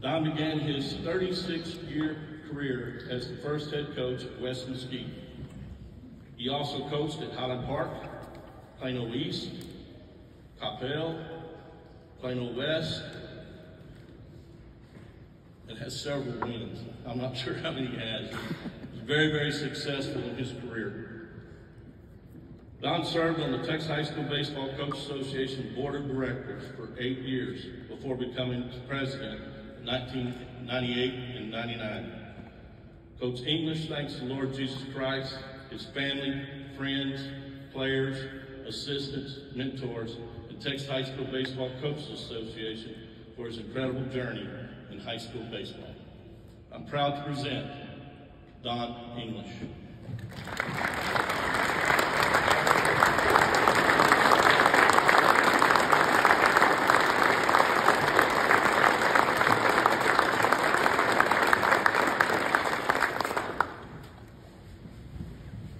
Don began his 36-year career as the first head coach at West Mesquite. He also coached at Highland Park, Plano East, Coppell, Plano West, and has several wins. I'm not sure how many he has. He's very, very successful in his career. Don served on the Texas High School Baseball Coach Association Board of Directors for 8 years before becoming president in 1998 and 99. Coach English thanks the Lord Jesus Christ, his family, friends, players, assistants, mentors, and Texas High School Baseball Coaches Association for his incredible journey in high school baseball. I'm proud to present Don English.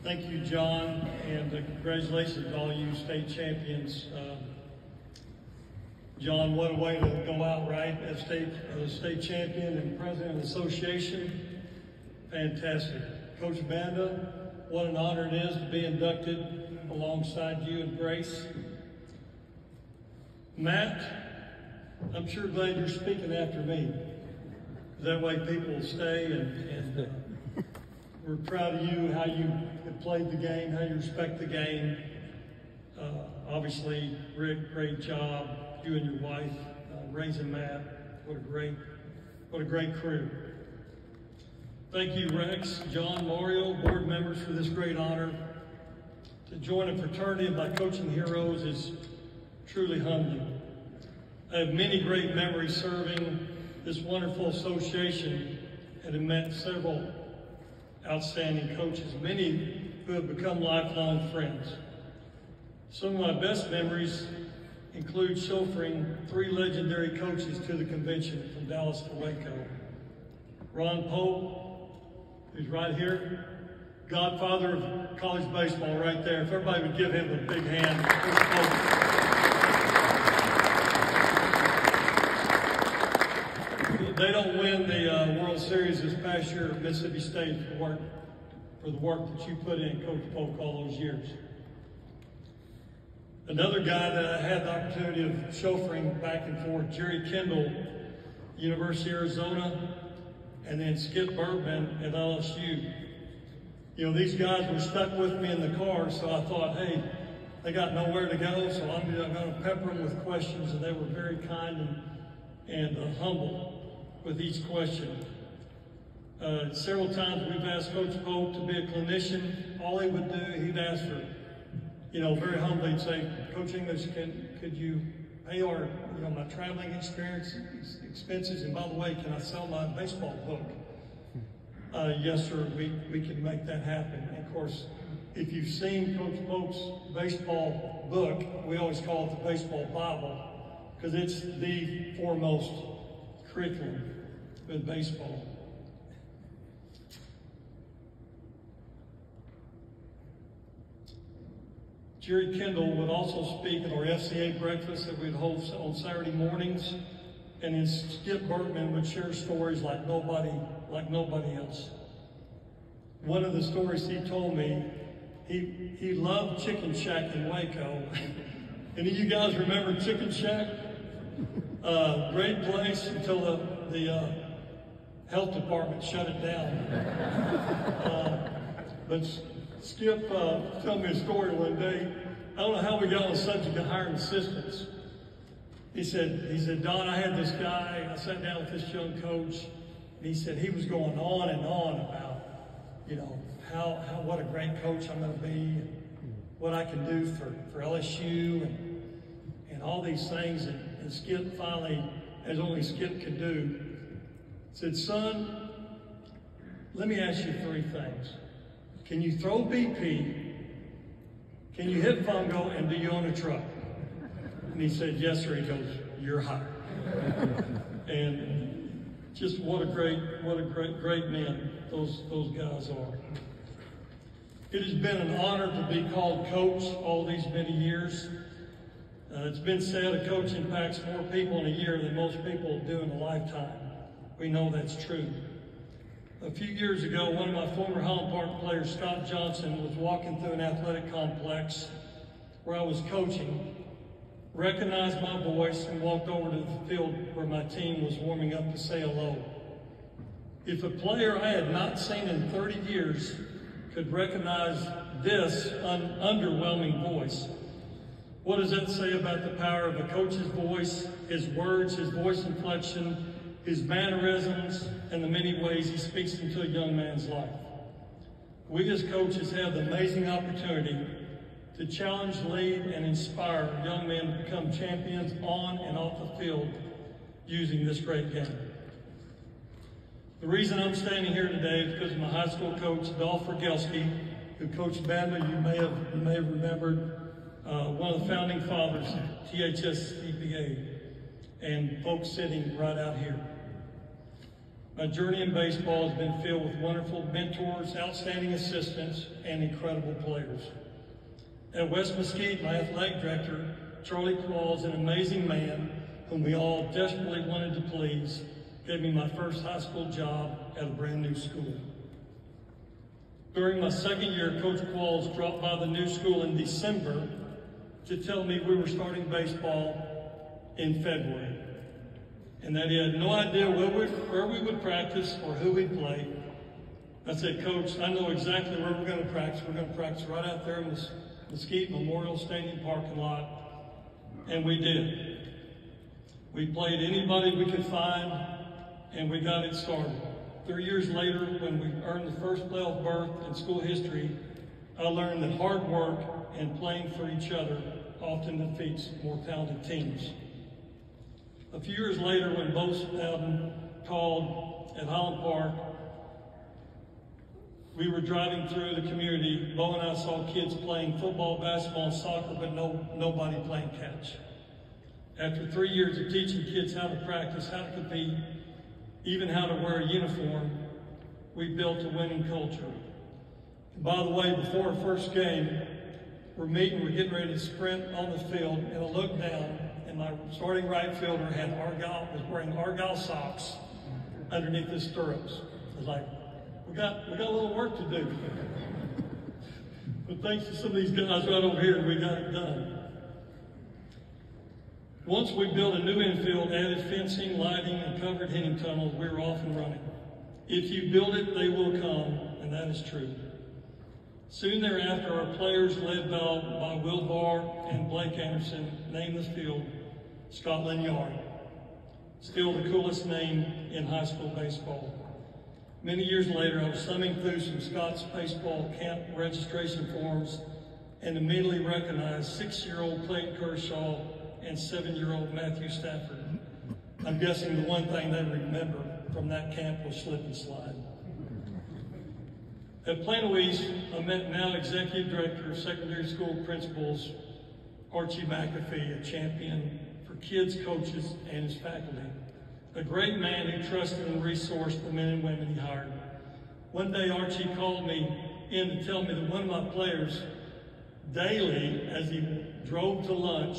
Thank you, John, and congratulations to all you state champions. John, what a way to go out, right, as state champion and president of the association. Fantastic. Coach Banda, what an honor it is to be inducted alongside you and Grace. Matt, I'm sure glad you're speaking after me. That way people will stay, and we're proud of you, how you have played the game, how you respect the game. Obviously, Rick, great job. You and your wife raising Matt. What a great career. Thank you, Rex, John, Mario, board members, for this great honor. To join a fraternity of my coaching heroes is truly humbling. I have many great memories serving this wonderful association and have met several outstanding coaches, many who have become lifelong friends. Some of my best memories include chauffeuring 3 legendary coaches to the convention from Dallas to Waco. Ron Pope, who's right here, godfather of college baseball right there. If everybody would give him a big hand. They don't win the World Series this past year at Mississippi State for the work that you put in, Coach Polk, all those years. Another guy that I had the opportunity of chauffeuring back and forth, Jerry Kendall, University of Arizona, and then Skip Bergman at LSU. You know, these guys were stuck with me in the car, so I thought, hey, they got nowhere to go, so I'm going to pepper them with questions, and they were very kind and humble with each question. Several times we've asked Coach Polk to be a clinician. All he would do, he'd ask for, very humbly, he'd say, Coach English, could you pay our, my traveling expenses, and by the way, can I sell my baseball book? Yes, sir, we can make that happen. And of course, if you've seen Coach Polk's baseball book, we always call it the Baseball Bible, because it's the foremost curriculum with baseball. Jerry Kendall would also speak at our FCA breakfast that we'd hold on Saturday mornings, and then Skip Bergman would share stories like nobody else. One of the stories he told me, he loved Chicken Shack in Waco. Any of you guys remember Chicken Shack? Great place until the health department shut it down. But Skip told me a story one day. I don't know how we got on the subject of hiring assistants. He said, Don, I had this guy, I sat down with this young coach, and he said he was going on and on about, what a great coach I'm going to be, and what I can do for LSU, and all these things. And Skip finally, as only Skip could do, said, son, let me ask you 3 things. Can you throw BP? Can you hit fungo? And do you own a truck? And he said, yes, sir. He goes, you're hired. And just what a great men those guys are. It has been an honor to be called coach all these many years. It's been said a coach impacts more people in a year than most people do in a lifetime. we know that's true. A few years ago, one of my former Highland Park players, Scott Johnson, was walking through an athletic complex where I was coaching, recognized my voice, and walked over to the field where my team was warming up to say hello. If a player I had not seen in 30 years could recognize this underwhelming voice, what does that say about the power of a coach's voice, his words, his voice inflection, his mannerisms, and the many ways he speaks into a young man's life? We as coaches have the amazing opportunity to challenge, lead, and inspire young men to become champions on and off the field using this great game. The reason I'm standing here today is because of my high school coach, Dolph Rogelski, who coached Bama. You may have remembered, one of the founding fathers of THSCPA, and folks sitting right out here. My journey in baseball has been filled with wonderful mentors, outstanding assistants, and incredible players. At West Mesquite, my athletic director, Charlie Claus, an amazing man whom we all desperately wanted to please, gave me my first high school job at a brand new school. During my second year, Coach Qualls dropped by the new school in December to tell me we were starting baseball in February, and that he had no idea where we would practice or who we'd play. I said, Coach, I know exactly where we're going to practice. We're going to practice right out there in the Mesquite Memorial Stadium parking lot, and we did. We played anybody we could find, and we got it started. 3 years later, when we earned the first playoff berth in school history, I learned that hard work and playing for each other often defeats more talented teams. A few years later, when Bo Snowden called at Highland Park, we were driving through the community. Bo and I saw kids playing football, basketball, and soccer, but nobody playing catch. After 3 years of teaching kids how to practice, how to compete, even how to wear a uniform, we built a winning culture. And by the way, before our first game, we're getting ready to sprint on the field, and I looked down, and my starting right fielder was wearing Argyle socks underneath his stirrups. I was like, we got a little work to do. But thanks to some of these guys right over here, we got it done. Once we built a new infield, added fencing, lighting, and covered hitting tunnels, we were off and running. If you build it, they will come, and that is true. Soon thereafter, our players, led by Will Barr and Blake Anderson, named the field Scotland Yard. Still the coolest name in high school baseball. Many years later, I was thumbing through some Scott's baseball camp registration forms and immediately recognized 6-year-old Clayton Kershaw and 7-year-old Matthew Stafford. I'm guessing the one thing they remember from that camp was slip and slide. At Plano East, I met now Executive Director of Secondary School Principals, Archie McAfee, a champion for kids, coaches, and his faculty. A great man who trusted and resourced the men and women he hired. One day, Archie called me in to tell me that one of my players, daily, as he drove to lunch,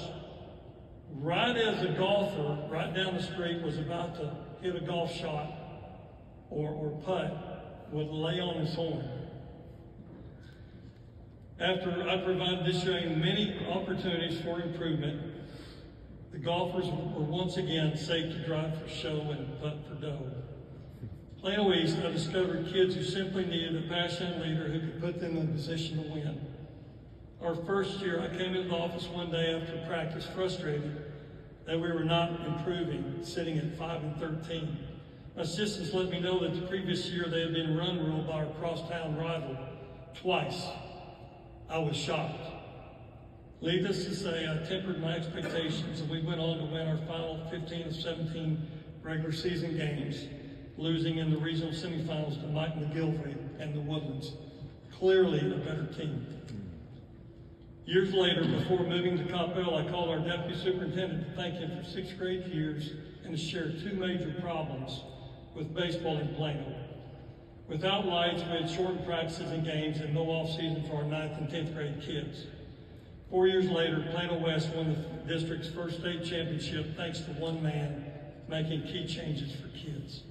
right as a golfer right down the street was about to hit a golf shot or putt, would lay on his horn. After I provided this young many opportunities for improvement, the golfers were once again safe to drive for show and putt for dough. Plano East, I discovered kids who simply needed a passionate leader who could put them in a position to win. Our first year, I came into the office one day after practice, frustrated that we were not improving, sitting at 5-13. My assistants let me know that the previous year they had been run ruled by our crosstown rival twice. I was shocked. Needless to say, I tempered my expectations, and we went on to win our final 15 of 17 regular season games, losing in the regional semifinals to Mike McGilvery and the Woodlands. Clearly a better team. Years later, before moving to Coppell, I called our deputy superintendent to thank him for 6 great years and to share 2 major problems with baseball in Plano. Without lights, we had shortened practices and games and no off-season for our 9th and 10th grade kids. 4 years later, Plano West won the district's first state championship thanks to one man making key changes for kids.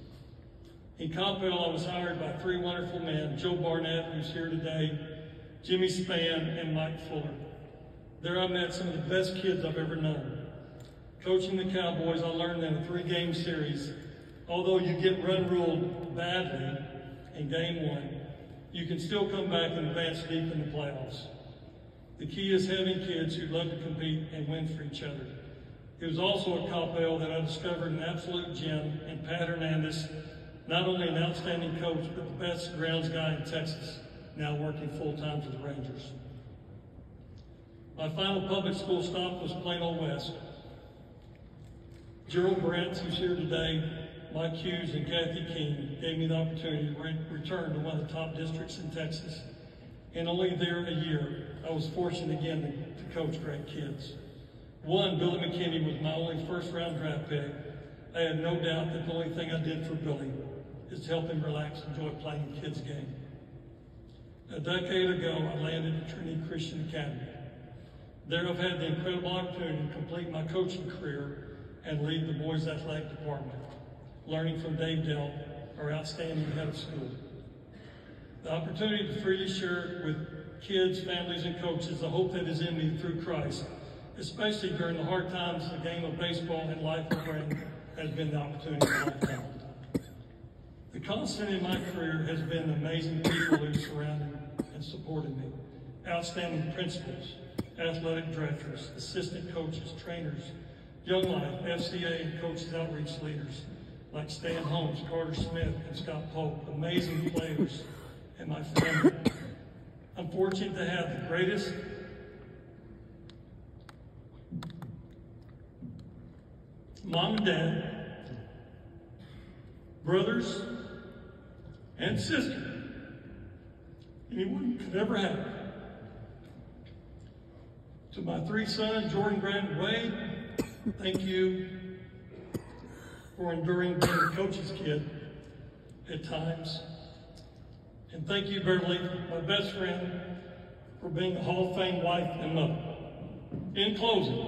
In Coppell, I was hired by three wonderful men, Joe Barnett, who's here today, Jimmy Spann, and Mike Fuller. There I met some of the best kids I've ever known. Coaching the Cowboys, I learned in a 3-game series, although you get run-ruled badly in game 1, you can still come back and advance deep in the playoffs. The key is having kids who love to compete and win for each other. It was also at Coppell that I discovered an absolute gem in Pat Hernandez, not only an outstanding coach, but the best grounds guy in Texas, now working full-time for the Rangers. My final public school stop was Plano West. Gerald Brent, who's here today, Mike Hughes, and Kathy King gave me the opportunity to return to one of the top districts in Texas. And only there a year, I was fortunate again to coach great kids. One, Billy McKinney was my only first-round draft pick. I had no doubt that the only thing I did for Billy is to help him relax and enjoy playing the kids' game. A decade ago, I landed at Trinity Christian Academy. There I've had the incredible opportunity to complete my coaching career and lead the boys' athletic department, learning from Dave Dell, our outstanding head of school. The opportunity to freely share with kids, families, and coaches the hope that is in me through Christ, especially during the hard times the game of baseball and life will bring, has been the opportunity of a lifetime. The constant in my career has been the amazing people who surrounded and supported me. Outstanding principals, athletic directors, assistant coaches, trainers, Young Life, FCA, and coaches outreach leaders like Stan Holmes, Carter Smith, and Scott Pope, amazing players, and my family. I'm fortunate to have the greatest mom and dad, brothers, and sister anyone could ever have. To my 3 sons, Jordan, Grant, and Wade, thank you for enduring being a coach's kid at times. And thank you, Beverly, my best friend, for being a Hall of Fame wife and mother. In closing,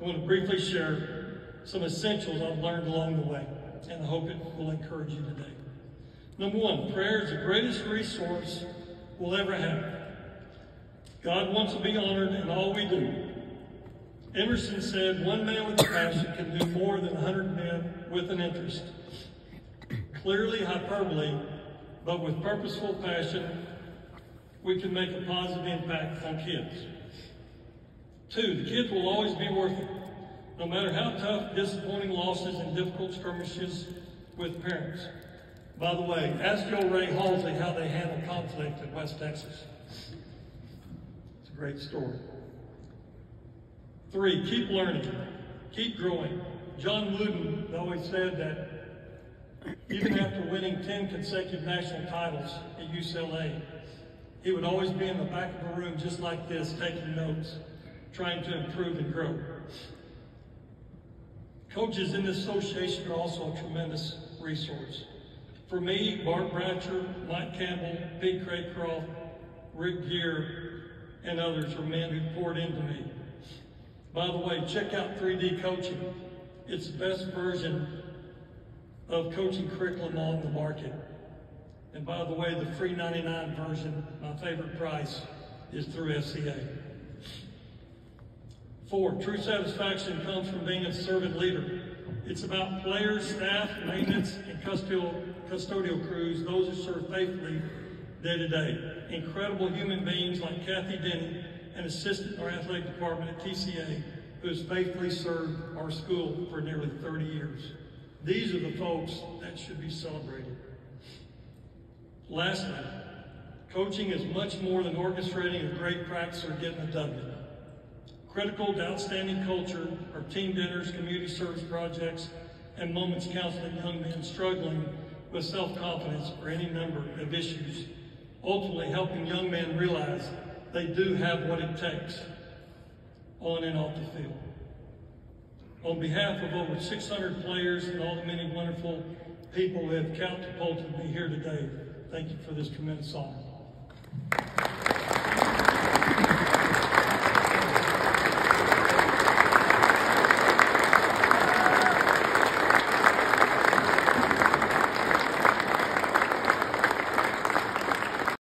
I want to briefly share some essentials I've learned along the way, and I hope it will encourage you today. Number 1, prayer is the greatest resource we'll ever have. God wants to be honored in all we do. Emerson said, one man with a passion can do more than 100 men with an interest. Clearly hyperbole, but with purposeful passion, we can make a positive impact on kids. 2, the kids will always be worth it, no matter how tough, disappointing losses and difficult skirmishes with parents. By the way, ask Joe Ray Halsey how they handle conflict in West Texas. It's a great story. 3, keep learning, keep growing. John Wooden always said that even after winning 10 consecutive national titles at UCLA, he would always be in the back of a room just like this, taking notes, trying to improve and grow. Coaches in this association are also a tremendous resource. For me, Bart Bratcher, Mike Campbell, Pete Craycroft, Rick Gear, and others are men who poured into me. By the way, check out 3D Coaching. It's the best version of coaching curriculum on the market. And by the way, the free 99 version, my favorite price, is through FCA. 4, true satisfaction comes from being a servant leader. It's about players, staff, maintenance, and custodial crews, those who serve faithfully day to day. Incredible human beings like Kathy Denny, an assistant in our athletic department at TCA, who has faithfully served our school for nearly 30 years. These are the folks that should be celebrated. Lastly, coaching is much more than orchestrating a great practice or getting a W. Critical to outstanding culture are team dinners, community service projects, and moments counseling young men struggling with self-confidence or any number of issues, ultimately helping young men realize they do have what it takes on and off the field. On behalf of over 600 players and all the many wonderful people who have catapulted me here today, thank you for this tremendous honor.